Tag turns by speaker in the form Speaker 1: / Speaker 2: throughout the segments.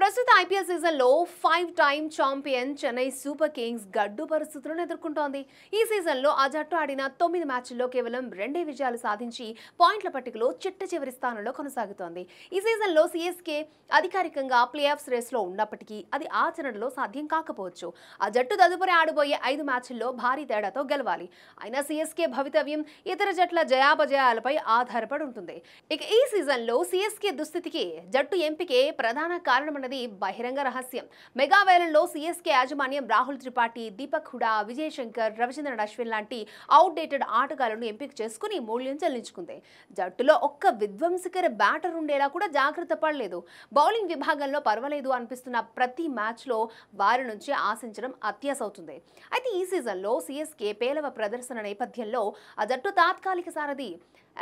Speaker 1: ప్రస్తుత ఐపీఎల్ సీజన్లో 5 time champion Chennai super Kings గడ్డు పరిస్థితులను ఎదుర్కొంటోంది. ఈ సీజన్లో ఆ జట్టు ఆడిన 9 మ్యాచ్ల్లో కేవలం 2 విజయాలు సాధించి పాయింట్ల పట్టికలో చిట్ట చివరి స్థానంలో కొనసాగుతోంది. ఈ సీజన్లో సీఎస్కే అధికారికంగా ప్లే ఆఫ్స్ రేస్లో ఉన్నప్పటికీ అది ఆచరణలో సాధ్యం కాకపోవచ్చు. ఆ జట్టు తదుపరి ఆడబోయే 5 మ్యాచ్ల్లో భారీ తేడాతో గెలవాలి. అయినా సీఎస్కే భవితవ్యం ఇతర జట్ల జయాపజయాలపై ఆధారపడి ఉంటుంది. ఇక ఈ సీజన్లో సీఎస్కే దుస్థితికి జట్టు ఎంపికే ప్రధాన కారణం బహిరంగ రహస్యం. మెగా వేలంలో సీఎస్కే యాజమాన్యం రాహుల్ త్రిపాఠి, దీపక్ హుడా, విజయ్ శంకర్, రవిచంద్రన్ అశ్విన్ లాంటి అవుట్డేటెడ్ ఆటగాళ్లను ఎంపిక చేసుకుని మూల్యం చెల్లించుకుంది. జట్టులో ఒక్క విధ్వంసకర బ్యాటర్ ఉండేలా కూడా జాగ్రత్త పడలేదు. బౌలింగ్ విభాగంలో పర్వాలేదు అనిపిస్తున్న ప్రతి మ్యాచ్లో వారి నుంచి ఆశించడం అత్యాసవుతుంది. అయితే ఈ సీజన్లో సీఎస్కే పేలవ ప్రదర్శన నేపథ్యంలో ఆ జట్టు తాత్కాలిక సారథి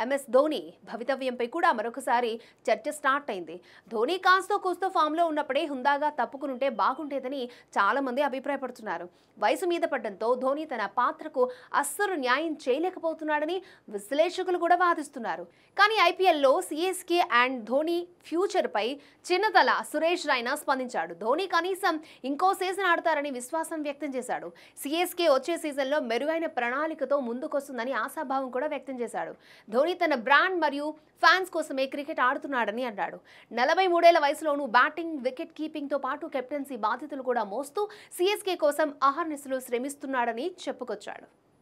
Speaker 1: ఎంఎస్ ధోని భవితవ్యంపై కూడా మరొకసారి చర్చ స్టార్ట్ అయింది. ధోని కాస్తో కూస్తో ఫామ్లో ఉన్నప్పుడే హుందాగా తప్పుకునుంటే బాగుండేదని చాలా మంది అభిప్రాయపడుతున్నారు. వయసు మీద పడ్డంతో ధోని తన పాత్రకు అస్సలు న్యాయం చేయలేకపోతున్నాడని విశ్లేషకులు కూడా వాదిస్తున్నారు. కానీ ఐపీఎల్లో సీఎస్కే అండ్ ధోని ఫ్యూచర్పై చిన్నతల సురేష్ రైనా స్పందించాడు. ధోని కనీసం ఇంకో సీజన్ ఆడతారని విశ్వాసం వ్యక్తం చేశాడు. సీఎస్కే వచ్చే సీజన్లో మెరుగైన ప్రణాళికతో ముందుకొస్తుందని ఆశాభావం కూడా వ్యక్తం చేశాడు. ధోని తన బ్రాండ్ మరియు ఫ్యాన్స్ కోసమే క్రికెట్ ఆడుతున్నాడని అన్నాడు. 43 ఏళ్ల వయసులోనూ బ్యాటింగ్, వికెట్ కీపింగ్తో పాటు కెప్టెన్సీ బాధ్యతలు కూడా మోస్తూ సీఎస్కే కోసం అహర్నిశలు శ్రమిస్తున్నాడని చెప్పుకొచ్చాడు.